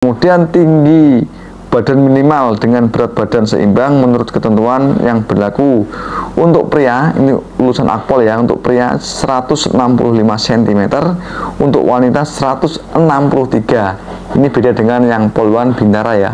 Kemudian tinggi badan minimal dengan berat badan seimbang menurut ketentuan yang berlaku. Untuk pria, ini lulusan Akpol ya, untuk pria 165 cm, untuk wanita 163. Ini beda dengan yang Poluan Bintara ya.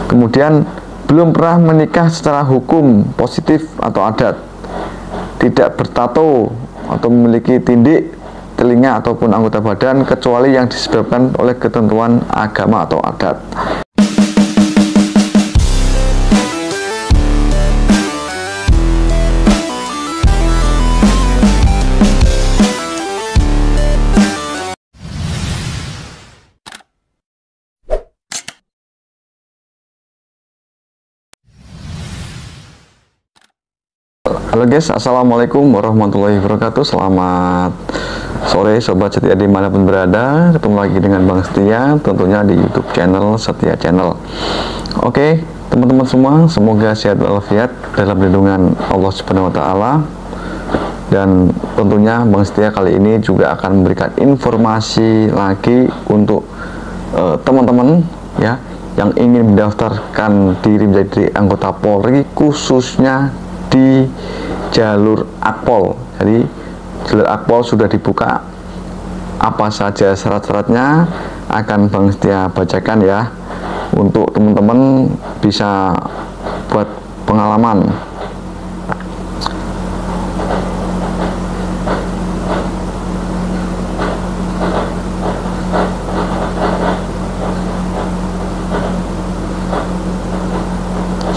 Kemudian belum pernah menikah secara hukum positif atau adat, tidak bertato atau memiliki tindik, telinga ataupun anggota badan kecuali yang disebabkan oleh ketentuan agama atau adat. Halo guys, assalamualaikum warahmatullahi wabarakatuh. Selamat sore sobat setia dimanapun berada. Ketemu lagi dengan Bang Setia, tentunya di YouTube channel Setia Channel. Oke, teman-teman semua, semoga sehat walafiat dalam lindungan Allah Subhanahu Wa Taala. Dan tentunya Bang Setia kali ini juga akan memberikan informasi lagi untuk teman-teman ya yang ingin mendaftarkan diri menjadi anggota Polri, khususnya di jalur Akpol. Jadi jalur Akpol sudah dibuka. Apa saja syarat-syaratnya akan Bang Setia bacakan ya, untuk teman-teman bisa buat pengalaman.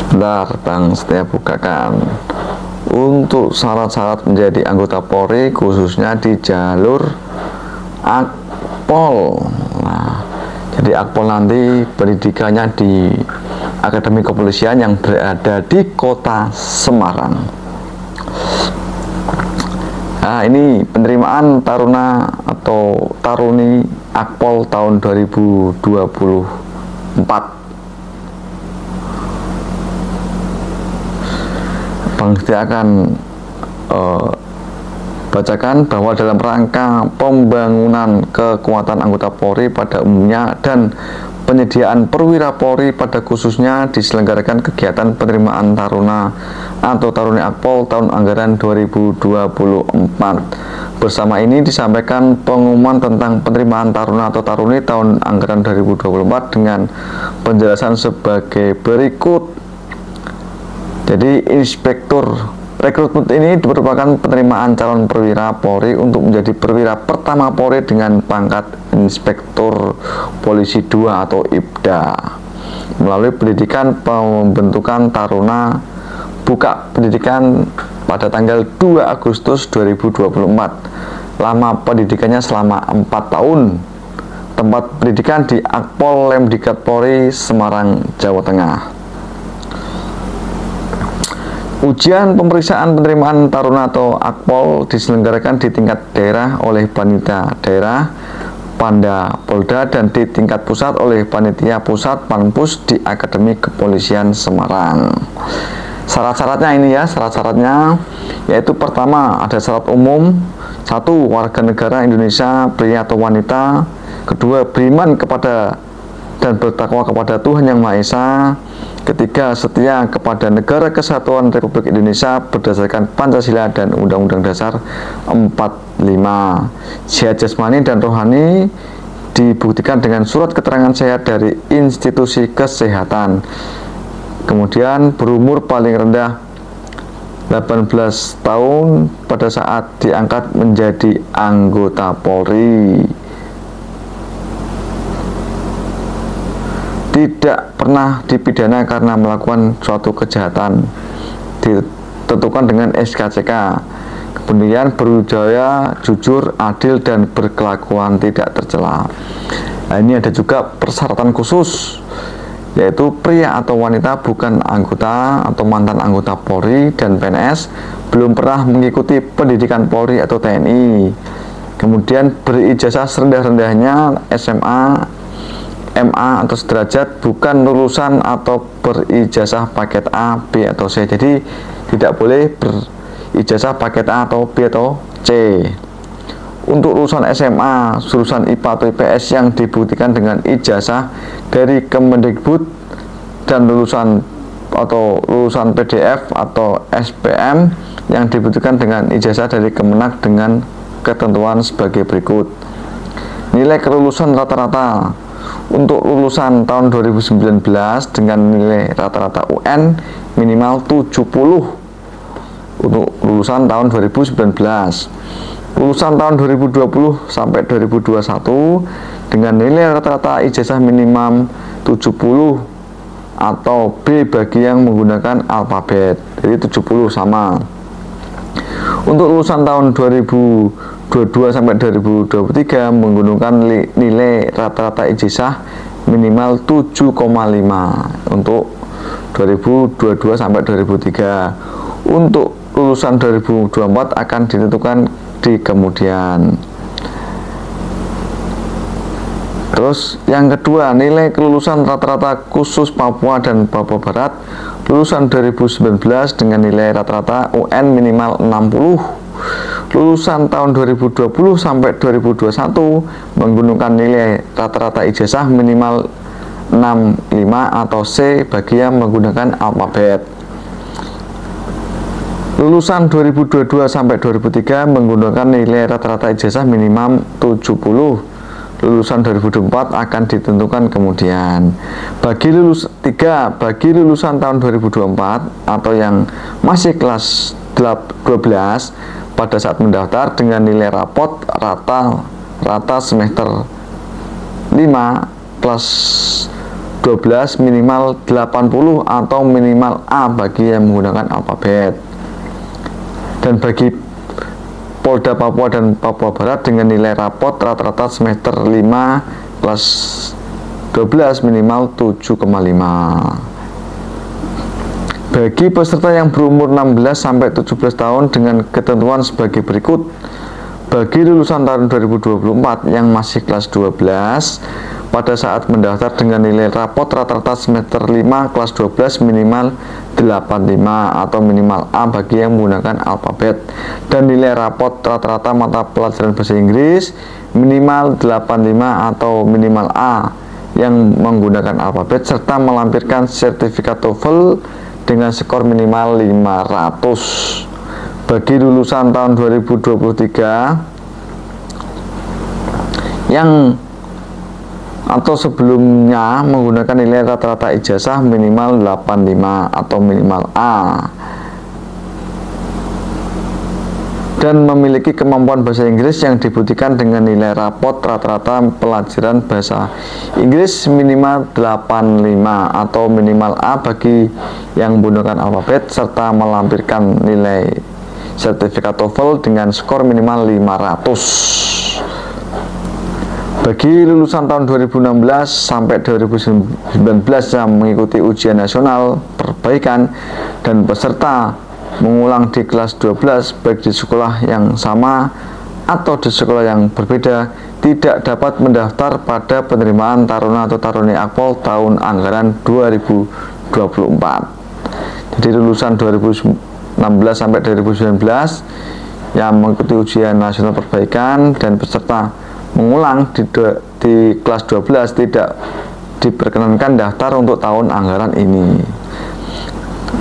Sebentar, Bang Setia bukakan. Untuk syarat-syarat menjadi anggota Polri khususnya di jalur Akpol. Nah, jadi Akpol nanti pendidikannya di Akademi Kepolisian yang berada di Kota Semarang. Nah, ini penerimaan taruna atau taruni Akpol tahun 2024. Bang Setia akan bacakan bahwa dalam rangka pembangunan kekuatan anggota Polri pada umumnya dan penyediaan perwira Polri pada khususnya diselenggarakan kegiatan penerimaan taruna atau taruni Akpol tahun anggaran 2024. Bersama ini disampaikan pengumuman tentang penerimaan taruna atau taruni tahun anggaran 2024 dengan penjelasan sebagai berikut. Jadi inspektur rekrutmen ini merupakan penerimaan calon perwira Polri untuk menjadi perwira pertama Polri dengan pangkat Inspektur Polisi 2 atau IPDA melalui pendidikan pembentukan taruna. Buka pendidikan pada tanggal 2 Agustus 2024. Lama pendidikannya selama 4 tahun. Tempat pendidikan di Akpol Lemdikat Polri, Semarang, Jawa Tengah. Ujian pemeriksaan penerimaan taruna atau Akpol diselenggarakan di tingkat daerah oleh Panitia Daerah Panda Polda dan di tingkat pusat oleh Panitia Pusat Panpus di Akademi Kepolisian Semarang. Syarat-syaratnya ini ya, syarat-syaratnya yaitu pertama ada syarat umum, 1. Warga negara Indonesia pria atau wanita, kedua beriman kepada dan bertakwa kepada Tuhan Yang Maha Esa, ketiga setia kepada Negara Kesatuan Republik Indonesia berdasarkan Pancasila dan Undang-Undang Dasar 45. Sehat jasmani dan rohani dibuktikan dengan surat keterangan sehat dari institusi kesehatan. Kemudian berumur paling rendah 18 tahun pada saat diangkat menjadi anggota Polri. Tidak pernah dipidana karena melakukan suatu kejahatan, ditentukan dengan SKCK. Kemudian berjaya, jujur, adil, dan berkelakuan tidak tercela. Nah, ini ada juga persyaratan khusus, yaitu pria atau wanita bukan anggota atau mantan anggota Polri dan PNS, belum pernah mengikuti pendidikan Polri atau TNI. Kemudian berijazah serendah-rendahnya SMA, MA atau sederajat, bukan lulusan atau berijazah paket A, B atau C. Jadi tidak boleh berijazah paket A atau B atau C. untuk lulusan SMA, jurusan IPA atau IPS yang dibuktikan dengan ijazah dari Kemendikbud dan lulusan PDF atau SPM yang dibuktikan dengan ijazah dari Kemenak dengan ketentuan sebagai berikut. Nilai kelulusan rata-rata untuk lulusan tahun 2019 dengan nilai rata-rata UN minimal 70 untuk lulusan tahun 2019. Lulusan tahun 2020 sampai 2021 dengan nilai rata-rata ijazah minimum 70 atau B bagi yang menggunakan alfabet, jadi 70 sama. Untuk lulusan tahun 2022 sampai 2023 menggunakan nilai rata-rata ijazah minimal 7,5 untuk 2022 sampai 2023. Untuk lulusan 2024 akan ditentukan di kemudian. Terus yang kedua, nilai kelulusan rata-rata khusus Papua dan Papua Barat lulusan 2019 dengan nilai rata-rata UN minimal 60. Lulusan tahun 2020 sampai 2021 menggunakan nilai rata-rata ijazah minimal 65 atau C bagi yang menggunakan alfabet. Lulusan 2022 sampai 2003 menggunakan nilai rata-rata ijazah minimum 70. Lulusan 2024 akan ditentukan kemudian. Bagi lulusan tahun 2024 atau yang masih kelas 12 pada saat mendaftar dengan nilai rapot rata semester 5 kelas 12 minimal 80 atau minimal A bagi yang menggunakan alfabet. Dan bagi Polda Papua dan Papua Barat dengan nilai rapot rata-rata semester 5 kelas 12 minimal 7,5. Bagi peserta yang berumur 16 sampai 17 tahun dengan ketentuan sebagai berikut. Bagi lulusan tahun 2024 yang masih kelas 12 pada saat mendaftar dengan nilai rapot rata-rata semester 5 kelas 12 minimal 85 atau minimal A bagi yang menggunakan alfabet, dan nilai rapot rata-rata mata pelajaran bahasa Inggris minimal 85 atau minimal A yang menggunakan alfabet, serta melampirkan sertifikat TOEFL dengan skor minimal 500. Bagi lulusan tahun 2023 yang atau sebelumnya menggunakan nilai rata-rata ijazah minimal 85 atau minimal A dan memiliki kemampuan bahasa Inggris yang dibuktikan dengan nilai rapot rata-rata pelajaran bahasa Inggris minimal 85 atau minimal A bagi yang menggunakan alfabet, serta melampirkan nilai sertifikat TOEFL dengan skor minimal 500. Bagi lulusan tahun 2016 sampai 2019 yang mengikuti ujian nasional perbaikan dan peserta mengulang di kelas 12 baik di sekolah yang sama atau di sekolah yang berbeda tidak dapat mendaftar pada penerimaan taruna atau taruni Akpol tahun anggaran 2024. Jadi lulusan 2016 sampai 2019 yang mengikuti ujian nasional perbaikan dan peserta mengulang di kelas 12 tidak diperkenankan daftar untuk tahun anggaran ini.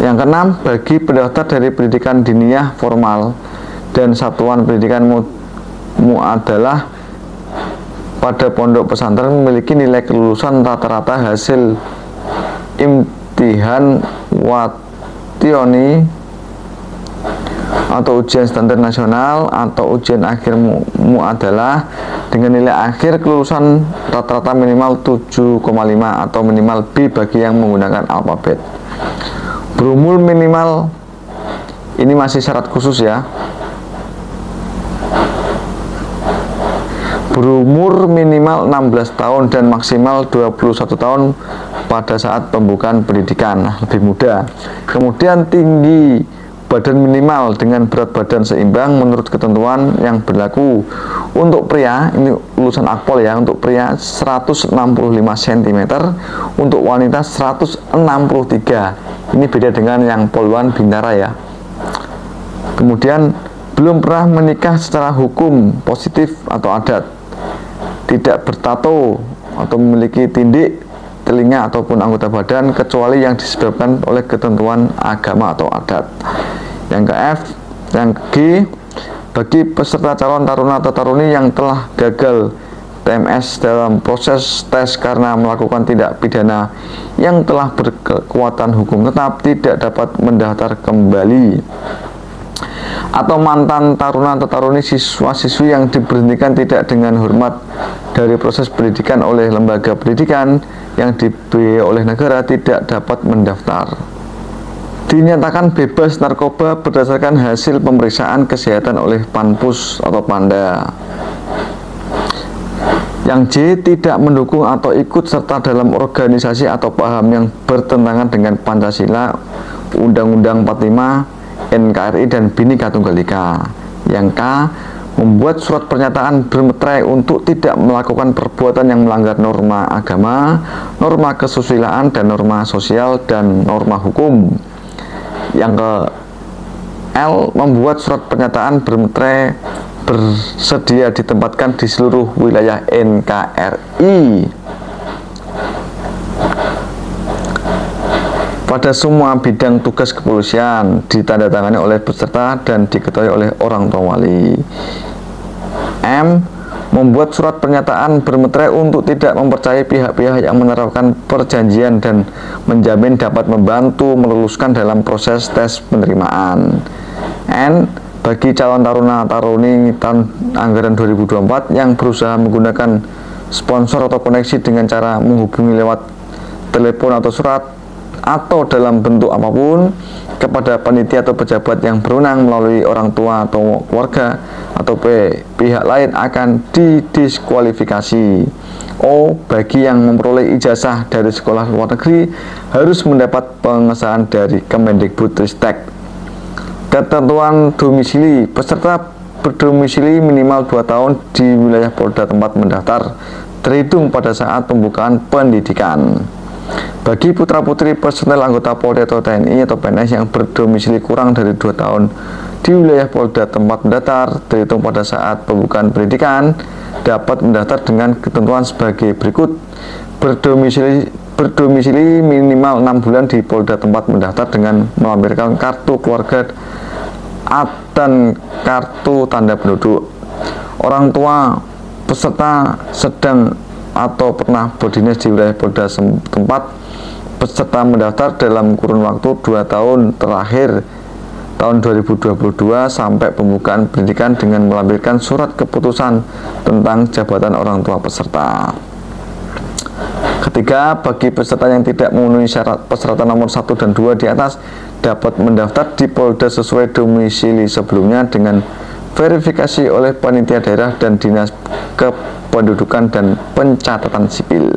Yang keenam, bagi pendaftar dari pendidikan diniyah formal dan satuan pendidikan mu'adalah pada pondok pesantren memiliki nilai kelulusan rata-rata hasil imtihan wationi atau ujian standar nasional atau ujian akhir mu'adalah dengan nilai akhir kelulusan rata-rata minimal 7,5 atau minimal B bagi yang menggunakan alfabet. Berumur minimal, ini masih syarat khusus ya, berumur minimal 16 tahun dan maksimal 21 tahun pada saat pembukaan pendidikan, lebih muda. Kemudian tinggi badan minimal dengan berat badan seimbang menurut ketentuan yang berlaku. Untuk pria, ini lulusan Akpol ya, untuk pria 165 cm, untuk wanita 163. Ini beda dengan yang Poluan Bintara ya. Kemudian belum pernah menikah secara hukum positif atau adat, tidak bertato atau memiliki tindik, telinga ataupun anggota badan kecuali yang disebabkan oleh ketentuan agama atau adat. Yang ke F, yang ke G, bagi peserta calon taruna atau taruni yang telah gagal TMS dalam proses tes karena melakukan tindak pidana yang telah berkekuatan hukum tetap, tidak dapat mendaftar kembali. Atau mantan taruna atau taruni siswa-siswi yang diberhentikan tidak dengan hormat dari proses pendidikan oleh lembaga pendidikan yang dibiayai oleh negara, tidak dapat mendaftar. Dinyatakan bebas narkoba berdasarkan hasil pemeriksaan kesehatan oleh Panpus atau Panda. Yang J, tidak mendukung atau ikut serta dalam organisasi atau paham yang bertentangan dengan Pancasila, Undang-Undang 45, NKRI dan Bhinneka Tunggal Ika. Yang K, membuat surat pernyataan bermeterai untuk tidak melakukan perbuatan yang melanggar norma agama, norma kesusilaan dan norma sosial dan norma hukum. Yang ke L, membuat surat pernyataan bermeterai bersedia ditempatkan di seluruh wilayah NKRI pada semua bidang tugas kepolisian, ditandatangani oleh peserta dan diketahui oleh orang tua wali. M, membuat surat pernyataan bermeterai untuk tidak mempercayai pihak-pihak yang menerapkan perjanjian dan menjamin dapat membantu meluluskan dalam proses tes penerimaan. N, bagi calon taruna taruni tahun anggaran 2024 yang berusaha menggunakan sponsor atau koneksi dengan cara menghubungi lewat telepon atau surat atau dalam bentuk apapun kepada panitia atau pejabat yang berwenang melalui orang tua atau keluarga atau pihak lain akan didiskualifikasi. O, bagi yang memperoleh ijazah dari sekolah luar negeri harus mendapat pengesahan dari Kemendikbudristek. Ketentuan domisili, peserta berdomisili minimal 2 tahun di wilayah Polda tempat mendaftar terhitung pada saat pembukaan pendidikan. Bagi putra-putri personel anggota Polri atau TNI atau PNS yang berdomisili kurang dari 2 tahun di wilayah Polda tempat mendaftar terhitung pada saat pembukaan pendidikan dapat mendaftar dengan ketentuan sebagai berikut. Berdomisili minimal 6 bulan di Polda tempat mendaftar dengan melampirkan kartu keluarga dan kartu tanda penduduk. Orang tua peserta sedang atau pernah berdinas di wilayah Polda setempat. Peserta mendaftar dalam kurun waktu 2 tahun terakhir tahun 2022 sampai pembukaan pendidikan dengan melampirkan surat keputusan tentang jabatan orang tua peserta. Ketiga, bagi peserta yang tidak memenuhi syarat persyaratan nomor 1 dan 2 di atas dapat mendaftar di Polda sesuai domisili sebelumnya dengan verifikasi oleh panitia daerah dan dinas kependudukan dan pencatatan sipil.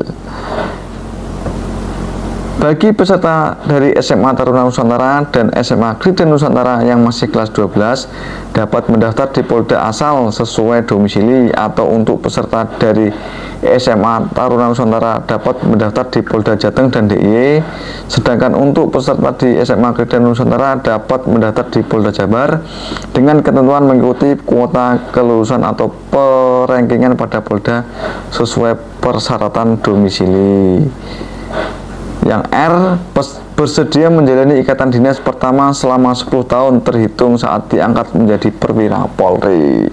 Bagi peserta dari SMA Taruna Nusantara dan SMA Kriden Nusantara yang masih kelas 12 dapat mendaftar di Polda asal sesuai domisili, atau untuk peserta dari SMA Taruna Nusantara dapat mendaftar di Polda Jateng dan DIY. Sedangkan untuk peserta di SMA Kriden Nusantara dapat mendaftar di Polda Jabar dengan ketentuan mengikuti kuota kelulusan atau perangkingan pada Polda sesuai persyaratan domisili. Yang R, bersedia menjalani ikatan dinas pertama selama 10 tahun terhitung saat diangkat menjadi perwira Polri.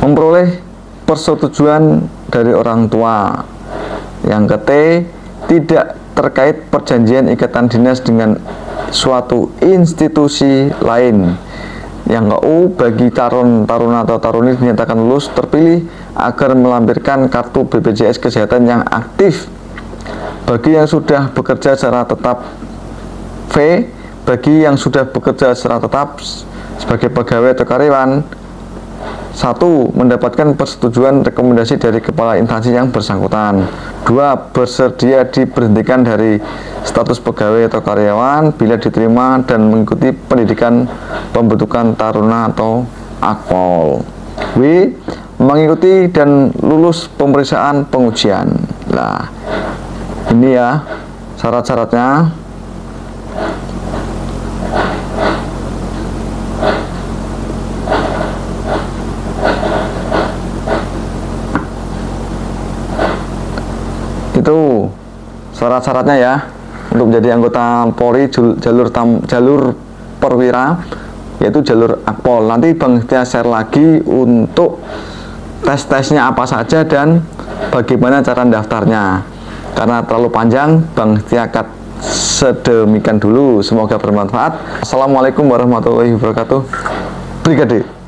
Memperoleh persetujuan dari orang tua. Yang ke T, tidak terkait perjanjian ikatan dinas dengan suatu institusi lain. Yang ke U, bagi taruna atau taruni dinyatakan lulus terpilih agar melampirkan kartu BPJS Kesehatan yang aktif. Bagi yang sudah bekerja secara tetap. V, bagi yang sudah bekerja secara tetap sebagai pegawai atau karyawan. 1. Mendapatkan persetujuan rekomendasi dari kepala instansi yang bersangkutan. 2. Bersedia diberhentikan dari status pegawai atau karyawan bila diterima dan mengikuti pendidikan pembentukan taruna atau akpol. W. Mengikuti dan lulus pemeriksaan pengujian. Nah, ini ya syarat-syaratnya. Itu syarat-syaratnya ya untuk menjadi anggota Polri jalur perwira, yaitu jalur Akpol. Nanti Bang Setia share lagi untuk tes-tesnya apa saja dan bagaimana cara daftarnya. Karena terlalu panjang, Bang Setia cut sedemikian dulu. Semoga bermanfaat. Assalamualaikum warahmatullahi wabarakatuh. Brigade.